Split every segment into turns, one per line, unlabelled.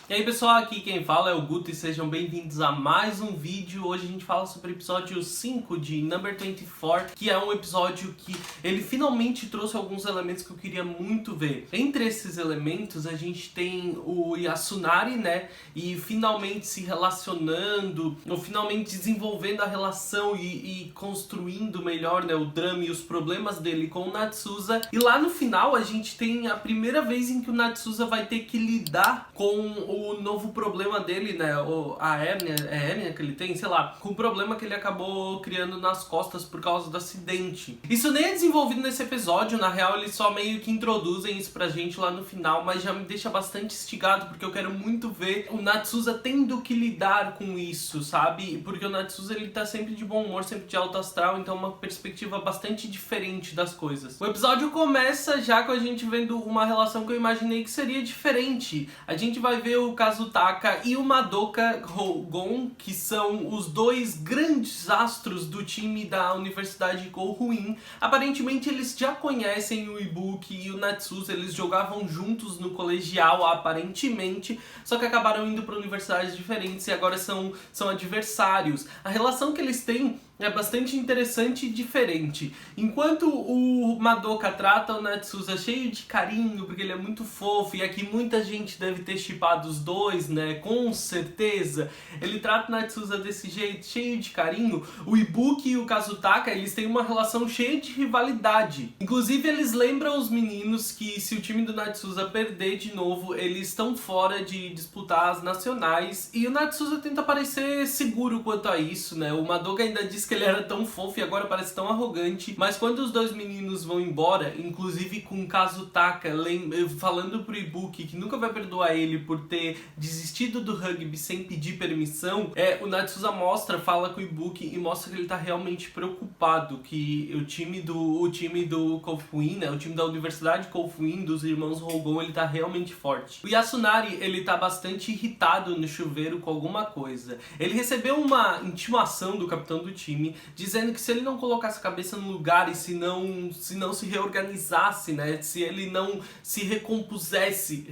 E aí pessoal, aqui quem fala é o Guto e sejam bem-vindos a mais um vídeo. Hoje a gente fala sobre o episódio 5 de Number 24, que é um episódio que ele finalmente trouxe alguns elementos que eu queria muito ver. Entre esses elementos a gente tem o Yasunari, né, e finalmente se relacionando, ou finalmente desenvolvendo a relação e construindo melhor, né, o drama e os problemas dele com o Natsuza. E lá no final a gente tem a primeira vez em que o Natsuza vai ter que lidar com o novo problema dele, né, a hérnia que ele tem, sei lá, com o problema que ele acabou criando nas costas por causa do acidente. Isso nem é desenvolvido nesse episódio, na real eles só meio que introduzem isso pra gente lá no final, mas já me deixa bastante instigado, porque eu quero muito ver o Natsuza tendo que lidar com isso, sabe? Porque o Natsuza ele tá sempre de bom humor, sempre de alto astral, então é uma perspectiva bastante diferente das coisas. O episódio começa já com a gente vendo uma relação que eu imaginei que seria diferente. A gente vai ver o Kazutaka e o Madoka Gon, que são os dois grandes astros do time da Universidade Koufouin. Aparentemente eles já conhecem o Ibuki e o Natsuza, eles jogavam juntos no colegial aparentemente, só que acabaram indo para universidades diferentes e agora são adversários. A relação que eles têm é bastante interessante e diferente. Enquanto o Madoka trata o Natsuza cheio de carinho, porque ele é muito fofo, e aqui muita gente deve ter shippado os dois, né, com certeza. Ele trata o Natsuza desse jeito, cheio de carinho. O Ibuki e o Kazutaka, eles têm uma relação cheia de rivalidade. Inclusive, eles lembram os meninos que se o time do Natsuza perder de novo, eles estão fora de disputar as nacionais. E o Natsuza tenta parecer seguro quanto a isso, né? O Madoka ainda diz que ele era tão fofo e agora parece tão arrogante, mas quando os dois meninos vão embora, inclusive com o Kazutaka falando pro Ibuki que nunca vai perdoar ele por ter desistido do rugby sem pedir permissão, o Natsuza fala com o Ibuki e mostra que ele tá realmente preocupado, que o time do Koufouin, né, o time da Universidade Koufouin, dos irmãos Rougon, ele tá realmente forte. O Yasunari, ele tá bastante irritado no chuveiro com alguma coisa. Ele recebeu uma intimação do capitão do time dizendo que se ele não colocasse a cabeça no lugar e se não se reorganizasse, né, se ele não se recompusesse,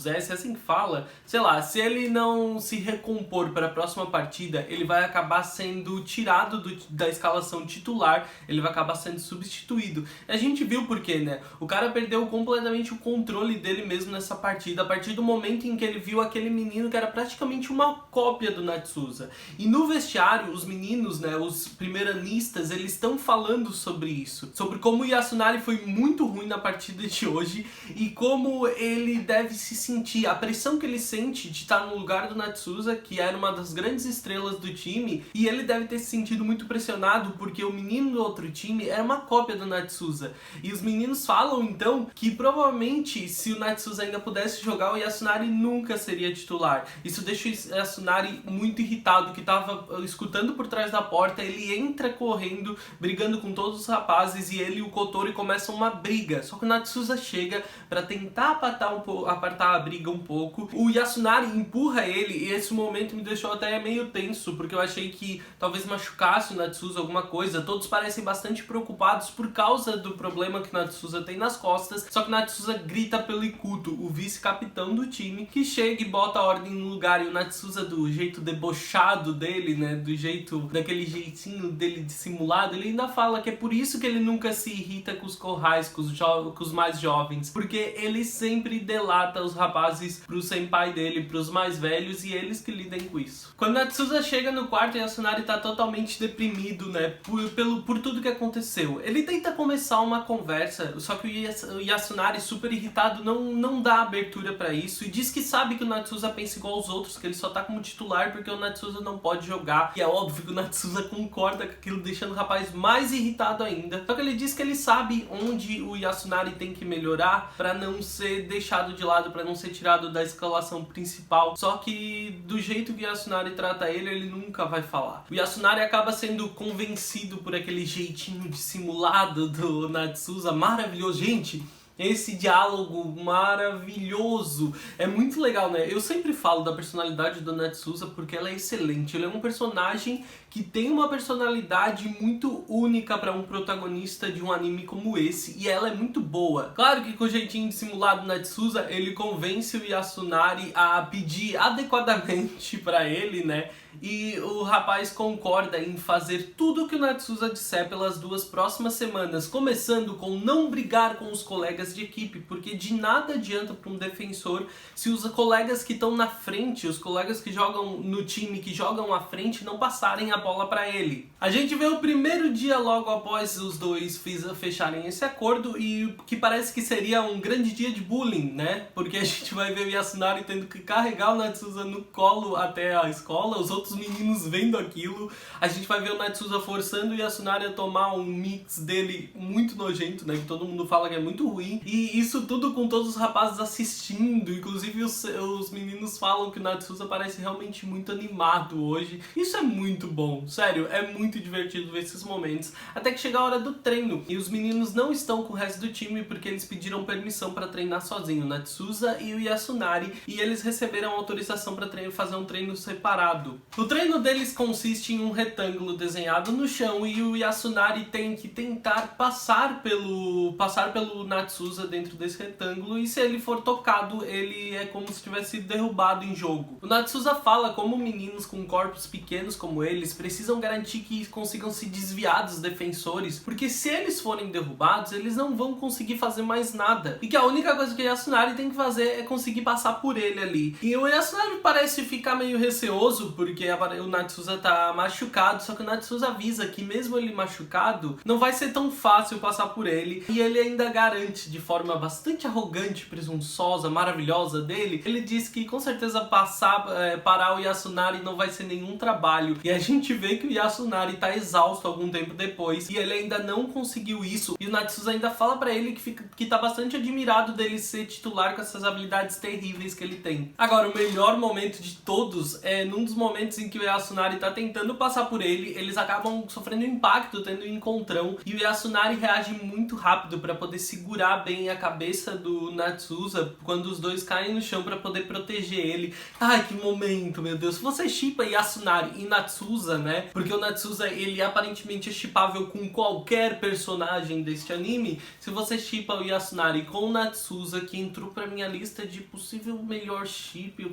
é assim que fala, sei lá, se ele não se recompor para a próxima partida, ele vai acabar sendo tirado da escalação titular, ele vai acabar sendo substituído. E a gente viu por quê, né? O cara perdeu completamente o controle dele mesmo nessa partida, a partir do momento em que ele viu aquele menino que era praticamente uma cópia do Natsuza. E no vestiário, os meninos, né, os primeiranistas, eles estão falando sobre isso, sobre como o Yasunari foi muito ruim na partida de hoje e como ele deve se sentir, a pressão que ele sente de estar no lugar do Natsuza, que era uma das grandes estrelas do time, e ele deve ter se sentido muito pressionado porque o menino do outro time era uma cópia do Natsuza. E os meninos falam então que provavelmente se o Natsuza ainda pudesse jogar, o Yasunari nunca seria titular. Isso deixa o Yasunari muito irritado, que estava escutando por trás da porta. Ele entra correndo, brigando com todos os rapazes, e ele e o Kotori começam uma briga. Só que o Natsuza chega para tentar apartar a briga um pouco. O Yasunari empurra ele, e esse momento me deixou até meio tenso, porque eu achei que talvez machucasse o Natsuza, alguma coisa. Todos parecem bastante preocupados por causa do problema que o Natsuza tem nas costas. Só que o Natsuza grita pelo Ikuto, o vice-capitão do time, que chega e bota a ordem no lugar. E o Natsuza, do jeito debochado dele, né, daquele jeitinho dele dissimulado, ele ainda fala que é por isso que ele nunca se irrita com os Kohais, com os mais jovens, porque ele sempre delata os rapazes pro senpai dele, pros mais velhos, e eles que lidem com isso. Quando Natsuza chega no quarto, o Yasunari tá totalmente deprimido, né, por tudo que aconteceu. Ele tenta começar uma conversa, só que o Yasunari, super irritado, não dá abertura pra isso, e diz que sabe que o Natsuza pensa igual aos outros, que ele só tá como titular porque o Natsuza não pode jogar, e é óbvio que o Natsuza concorda com aquilo, deixando o rapaz mais irritado ainda. Só que ele diz que ele sabe onde o Yasunari tem que melhorar pra não ser deixado de lado, pra não ser tirado da escalação principal. Só que do jeito que o Yasunari trata ele nunca vai falar. O Yasunari acaba sendo convencido por aquele jeitinho dissimulado do Natsuza, maravilhoso. Gente, esse diálogo maravilhoso. É muito legal, né? Eu sempre falo da personalidade do Natsuza porque ela é excelente. Ele é um personagem que tem uma personalidade muito única para um protagonista de um anime como esse, e ela é muito boa. Claro que com o jeitinho dissimulado do Natsuza, ele convence o Yasunari a pedir adequadamente para ele, né? E o rapaz concorda em fazer tudo o que o Natsuza disser pelas 2 próximas semanas, começando com não brigar com os colegas de equipe, porque de nada adianta para um defensor se os colegas que estão na frente, os colegas que jogam no time, que jogam à frente, não passarem a bola para ele. A gente vê o primeiro dia logo após os dois fecharem esse acordo, e que parece que seria um grande dia de bullying, né? Porque a gente vai ver o Yasunari tendo que carregar o Natsuza no colo até a escola, os outros meninos vendo aquilo. A gente vai ver o Natsuza forçando o Yasunari a tomar um mix dele muito nojento, né? Que todo mundo fala que é muito ruim. E isso tudo com todos os rapazes assistindo. Inclusive os meninos falam que o Natsuza parece realmente muito animado hoje. Isso é muito bom. Sério, é muito divertido ver esses momentos. Até que chega a hora do treino. E os meninos não estão com o resto do time porque eles pediram permissão para treinar sozinho. O Natsuza e o Yasunari. E eles receberam autorização para fazer um treino separado. O treino deles consiste em um retângulo desenhado no chão e o Yasunari tem que tentar passar pelo Natsuza dentro desse retângulo, e se ele for tocado, ele é como se tivesse sido derrubado em jogo. O Natsuza fala como meninos com corpos pequenos como eles precisam garantir que consigam se desviar dos defensores, porque se eles forem derrubados, eles não vão conseguir fazer mais nada. E que a única coisa que o Yasunari tem que fazer é conseguir passar por ele ali. E o Yasunari parece ficar meio receoso, porque o Natsuza tá machucado, só que o Natsuza avisa que mesmo ele machucado, não vai ser tão fácil passar por ele, e ele ainda garante de forma bastante arrogante, presunçosa, maravilhosa dele, ele diz que com certeza parar o Yasunari não vai ser nenhum trabalho, e a gente vê que o Yasunari tá exausto algum tempo depois, e ele ainda não conseguiu isso, e o Natsuza ainda fala pra ele que tá bastante admirado dele ser titular com essas habilidades terríveis que ele tem. Agora, o melhor momento de todos é num dos momentos em que o Yasunari tá tentando passar por ele, eles acabam sofrendo impacto, tendo um encontrão, e o Yasunari reage muito rápido para poder segurar bem a cabeça do Natsuza quando os dois caem no chão para poder proteger ele. Ai, que momento, meu Deus. Se você shippa Yasunari e Natsuza, né? Porque o Natsuza, ele aparentemente é shippável com qualquer personagem deste anime. Se você shippa o Yasunari com o Natsuza, que entrou pra minha lista de possível melhor ship, eu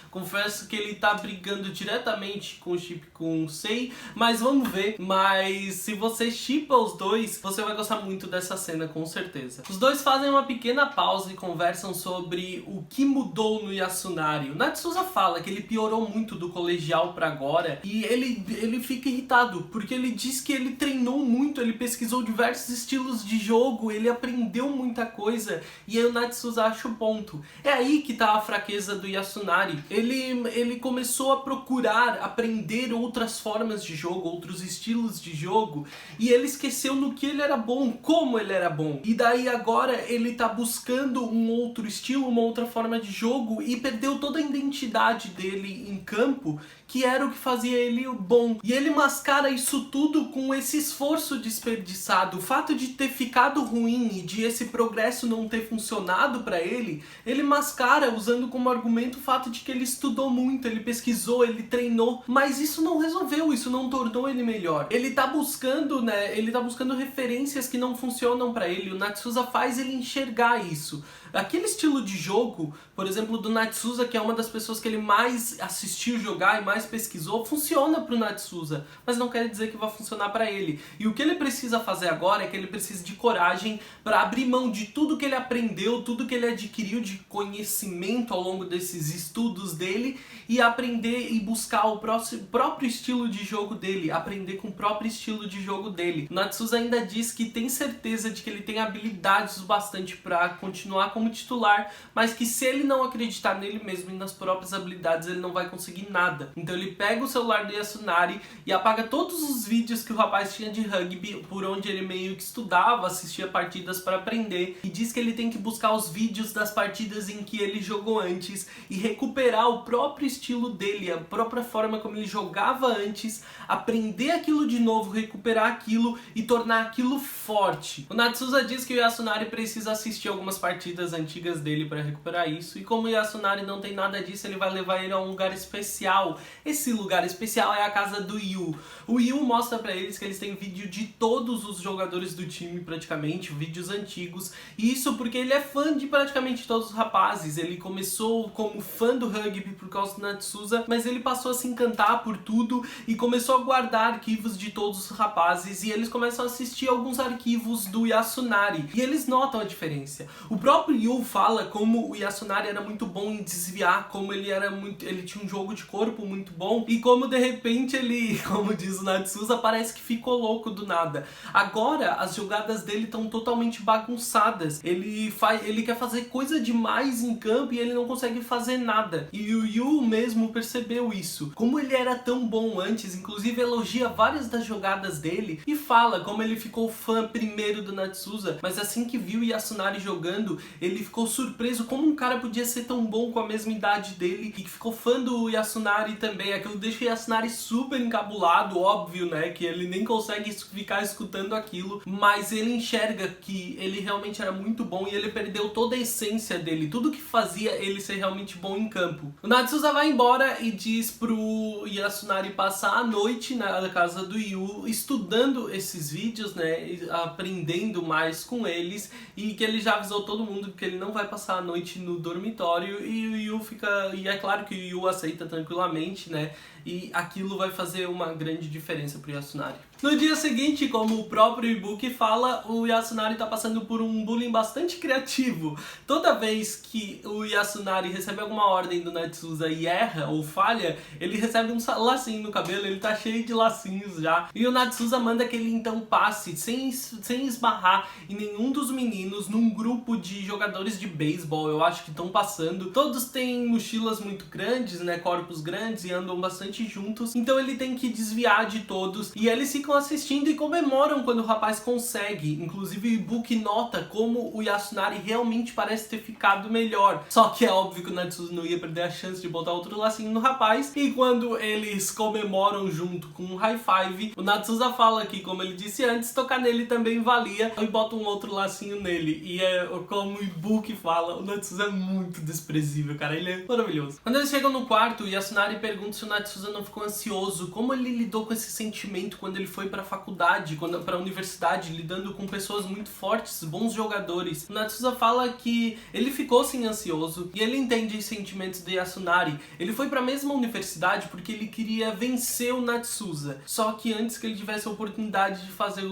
confesso que ele tá brigando diretamente com o chip com o Sei, mas vamos ver. Mas se você shippa os dois, você vai gostar muito dessa cena, com certeza. Os dois fazem uma pequena pausa e conversam sobre o que mudou no Yasunari. O Natsuza fala que ele piorou muito do colegial pra agora, e ele fica irritado, porque ele diz que ele treinou muito, ele pesquisou diversos estilos de jogo, ele aprendeu muita coisa, e aí o Natsuza acha o ponto. É aí que tá a fraqueza do Yasunari. Ele começou a procurar aprender outras formas de jogo, outros estilos de jogo, e ele esqueceu no que ele era bom, como ele era bom. E daí agora ele tá buscando um outro estilo, uma outra forma de jogo, e perdeu toda a identidade dele em campo, que era o que fazia ele bom. E ele mascara isso tudo com esse esforço desperdiçado. O fato de ter ficado ruim e de esse progresso não ter funcionado pra ele, ele mascara usando como argumento o fato de que ele estudou muito, ele pesquisou, ele treinou, mas isso não resolveu, isso não tornou ele melhor. Ele tá buscando, né, ele tá buscando referências que não funcionam pra ele. O Natsuza faz ele enxergar isso. Aquele estilo de jogo, por exemplo, do Natsuza, que é uma das pessoas que ele mais assistiu jogar e mais pesquisou, funciona pro Natsuza, mas não quer dizer que vai funcionar pra ele. E o que ele precisa fazer agora é que ele precisa de coragem para abrir mão de tudo que ele aprendeu, tudo que ele adquiriu de conhecimento ao longo desses estudos dele, e aprender e buscar o próprio estilo de jogo dele, aprender com o próprio estilo de jogo dele. O Natsuza ainda diz que tem certeza de que ele tem habilidades o bastante para continuar como como titular, mas que se ele não acreditar nele mesmo e nas próprias habilidades, ele não vai conseguir nada. Então ele pega o celular do Yasunari e apaga todos os vídeos que o rapaz tinha de rugby, por onde ele meio que estudava, assistia partidas para aprender, e diz que ele tem que buscar os vídeos das partidas em que ele jogou antes e recuperar o próprio estilo dele, a própria forma como ele jogava antes, aprender aquilo de novo, recuperar aquilo e tornar aquilo forte. O Natsuza diz que o Yasunari precisa assistir algumas partidas antigas dele para recuperar isso, e como o Yasunari não tem nada disso, ele vai levar ele a um lugar especial. Esse lugar especial é a casa do Yu. O Yu mostra pra eles que eles têm vídeo de todos os jogadores do time praticamente, vídeos antigos, e isso porque ele é fã de praticamente todos os rapazes. Ele começou como fã do rugby por causa do Natsuza, mas ele passou a se encantar por tudo e começou a guardar arquivos de todos os rapazes, e eles começam a assistir alguns arquivos do Yasunari, e eles notam a diferença. O próprio Yu fala como o Yasunari era muito bom em desviar, como ele tinha um jogo de corpo muito bom, e como de repente ele, como diz o Natsuza, parece que ficou louco do nada. Agora as jogadas dele estão totalmente bagunçadas. Ele quer fazer coisa demais em campo e ele não consegue fazer nada. E o Yu mesmo percebeu isso. Como ele era tão bom antes, inclusive elogia várias das jogadas dele e fala como ele ficou fã primeiro do Natsuza, mas assim que viu o Yasunari jogando, ele ficou surpreso como um cara podia ser tão bom com a mesma idade dele, e ficou fã do Yasunari também. Aquilo deixa o Yasunari super encabulado, óbvio, né, que ele nem consegue ficar escutando aquilo, mas ele enxerga que ele realmente era muito bom e ele perdeu toda a essência dele, tudo que fazia ele ser realmente bom em campo. O Natsuza vai embora e diz pro Yasunari passar a noite na casa do Yu, estudando esses vídeos, né, aprendendo mais com eles, e que ele já avisou todo mundo que ele não vai passar a noite no dormitório, e o Yu fica... e é claro que o Yu aceita tranquilamente, né, e aquilo vai fazer uma grande diferença pro Yasunari. No dia seguinte, como o próprio Ibuki fala, o Yasunari tá passando por um bullying bastante criativo. Toda vez que o Yasunari recebe alguma ordem do Natsuza e erra ou falha, ele recebe um lacinho no cabelo, ele tá cheio de lacinhos já. E o Natsuza manda que ele então passe, sem esbarrar em nenhum dos meninos, num grupo de jogadores de beisebol, eu acho que estão passando. Todos têm mochilas muito grandes, né, corpos grandes, e andam bastante juntos, então ele tem que desviar de todos, e eles ficam assistindo e comemoram quando o rapaz consegue. Inclusive o Ibuki nota como o Yasunari realmente parece ter ficado melhor, só que é óbvio que o Natsuza não ia perder a chance de botar outro lacinho no rapaz, e quando eles comemoram junto com um high five, o Natsuza fala que, como ele disse antes, tocar nele também valia, e bota um outro lacinho nele. E é como o Ibuki fala, o Natsuza é muito desprezível, cara, ele é maravilhoso. Quando eles chegam no quarto, o Yasunari pergunta se o Natsuza não ficou ansioso, como ele lidou com esse sentimento quando ele foi pra faculdade, pra universidade, lidando com pessoas muito fortes, bons jogadores. O Natsuza fala que ele ficou sim ansioso, e ele entende os sentimentos do Yasunari. Ele foi pra mesma universidade porque ele queria vencer o Natsuza, só que antes que ele tivesse a oportunidade de fazer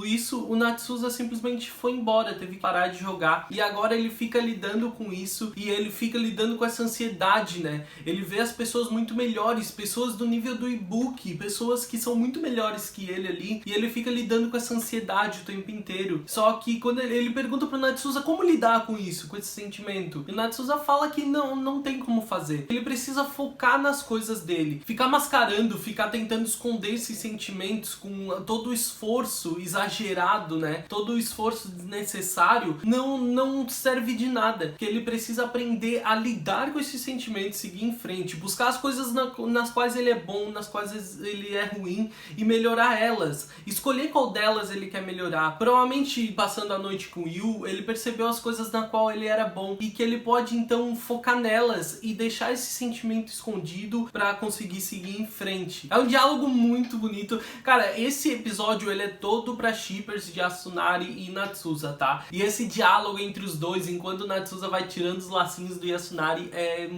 isso, o Natsuza simplesmente foi embora, teve que parar de jogar, e agora ele fica lidando com isso, e ele fica lidando com essa ansiedade, né? Ele vê as pessoas muito melhores, pessoas do nível do Ibuki, pessoas que são muito melhores que ele ali, e ele fica lidando com essa ansiedade o tempo inteiro. Só que quando ele pergunta pro Natsuza como lidar com isso, com esse sentimento, e o Natsuza fala que não tem como fazer. Ele precisa focar nas coisas dele, ficar mascarando, ficar tentando esconder esses sentimentos com todo o esforço exagerado, né? Todo o esforço desnecessário não serve de nada. Que ele precisa aprender a lidar com esses sentimentos, seguir em frente, buscar as coisas nas quais ele é bom, nas quais ele é ruim, e melhorar elas. Escolher qual delas ele quer melhorar. Provavelmente, passando a noite com o Yu, ele percebeu as coisas na qual ele era bom, e que ele pode então focar nelas e deixar esse sentimento escondido pra conseguir seguir em frente. É um diálogo muito bonito. Cara, esse episódio ele é todo pra shippers de Yasunari e Natsuza, tá? E esse diálogo entre os dois, enquanto o Natsuza vai tirando os lacinhos do Yasunari, é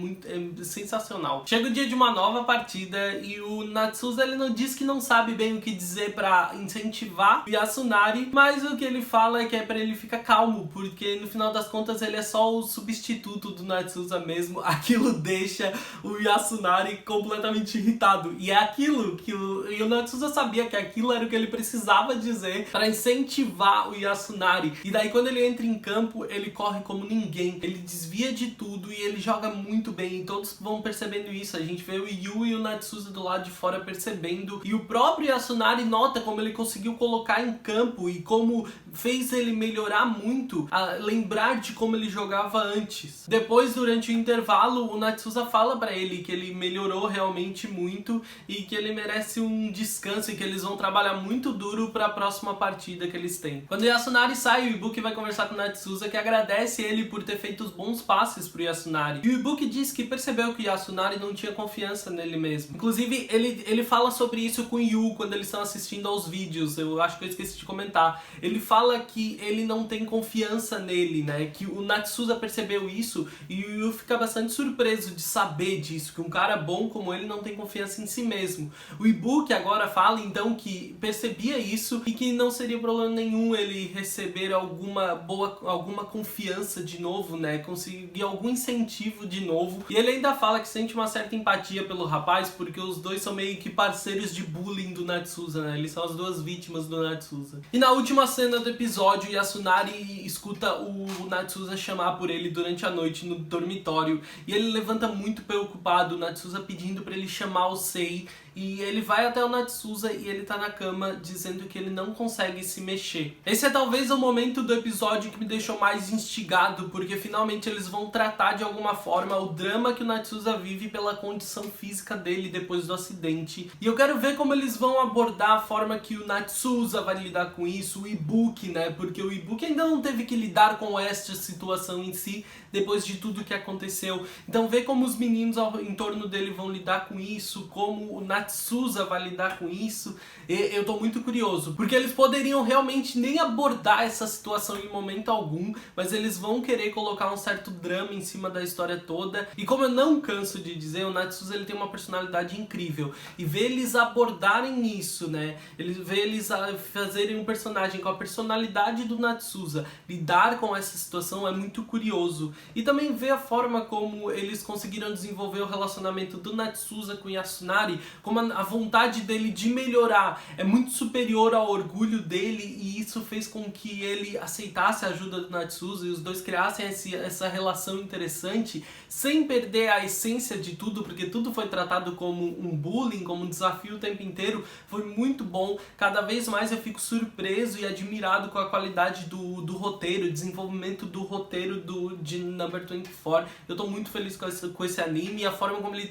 sensacional. Chega o dia de uma nova partida e o Natsuza ele não diz que não sabe bem o que dizer dizer pra incentivar o Yasunari, mas o que ele fala é que é pra ele ficar calmo, porque no final das contas ele é só o substituto do Natsuza mesmo. Aquilo deixa o Yasunari completamente irritado, e é aquilo que o Natsuza sabia que aquilo era o que ele precisava dizer pra incentivar o Yasunari. E daí quando ele entra em campo, ele corre como ninguém, ele desvia de tudo e ele joga muito bem, e todos vão percebendo isso. A gente vê o Yu e o Natsuza do lado de fora percebendo, e o próprio Yasunari nota como ele conseguiu colocar em campo e como fez ele melhorar muito, a lembrar de como ele jogava antes. Depois, durante o intervalo, o Natsuza fala pra ele que ele melhorou realmente muito e que ele merece um descanso e que eles vão trabalhar muito duro pra próxima partida que eles têm. Quando o Yasunari sai, o Ibuki vai conversar com o Natsuza, que agradece ele por ter feito os bons passes pro Yasunari. E o Ibuki diz que percebeu que o Yasunari não tinha confiança nele mesmo. Inclusive, ele fala sobre isso com o Yu quando eles estão assistindo aos vídeos. Eu acho que eu esqueci de comentar. Ele fala que ele não tem confiança nele, né? Que o Natsuza percebeu isso e o Yu fica bastante surpreso de saber disso, que um cara bom como ele não tem confiança em si mesmo. O Ibuki agora fala então que percebia isso e que não seria problema nenhum ele receber alguma confiança de novo, né? Conseguir algum incentivo de novo. E ele ainda fala que sente uma certa empatia pelo rapaz, porque os dois são meio que parceiros de bullying do Natsuza, né? Eles são as duas vítimas do Natsuza. E na última cena do episódio, o Yasunari escuta o Natsuza chamar por ele durante a noite no dormitório, e ele levanta muito preocupado, o Natsuza pedindo pra ele chamar o Sei. E ele vai até o Natsuza e ele tá na cama dizendo que ele não consegue se mexer. Esse é talvez o momento do episódio que me deixou mais instigado, porque finalmente eles vão tratar de alguma forma o drama que o Natsuza vive pela condição física dele depois do acidente. E eu quero ver como eles vão abordar a forma que o Natsuza vai lidar com isso, o Ibuki, né? Porque o Ibuki ainda não teve que lidar com esta situação em si, depois de tudo que aconteceu. Então ver como os meninos em torno dele vão lidar com isso, como o Natsuza vai lidar com isso, eu tô muito curioso, porque eles poderiam realmente nem abordar essa situação em momento algum, mas eles vão querer colocar um certo drama em cima da história toda. E como eu não canso de dizer, o Natsuza ele tem uma personalidade incrível, e ver eles abordarem isso, né, ver eles fazerem um personagem com a personalidade do Natsuza lidar com essa situação é muito curioso. E também ver a forma como eles conseguiram desenvolver o relacionamento do Natsuza com o Yasunari, como a vontade dele de melhorar é muito superior ao orgulho dele, e isso fez com que ele aceitasse a ajuda do Natsuza e os dois criassem essa relação interessante, sem perder a essência de tudo, porque tudo foi tratado como um bullying, como um desafio o tempo inteiro. Foi muito bom. Cada vez mais eu fico surpreso e admirado com a qualidade do roteiro, o desenvolvimento do roteiro de Number 24. Eu tô muito feliz com esse anime e a forma como ele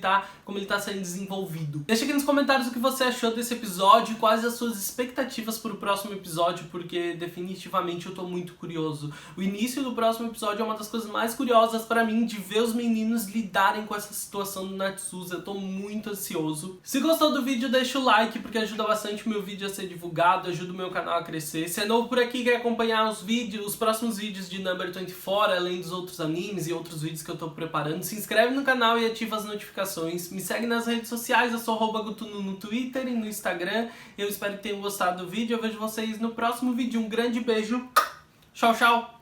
tá sendo desenvolvido. Deixa aqui nos comentários o que você achou desse episódio e quais as suas expectativas para o próximo episódio, porque definitivamente eu tô muito curioso. O início do próximo episódio é uma das coisas mais curiosas pra mim, de ver os meninos lidarem com essa situação do Natsuza. Eu tô muito ansioso. Se gostou do vídeo, deixa o like, porque ajuda bastante o meu vídeo a ser divulgado, ajuda o meu canal a crescer. Se é novo por aqui e quer acompanhar os próximos vídeos de Number 24, além dos outros animes e outros vídeos que eu tô preparando, se inscreve no canal e ativa as notificações. Me segue nas redes sociais, eu sou @gutunu no Twitter e no Instagram. Eu espero que tenham gostado do vídeo. Eu vejo vocês no próximo vídeo. Um grande beijo. Tchau, tchau.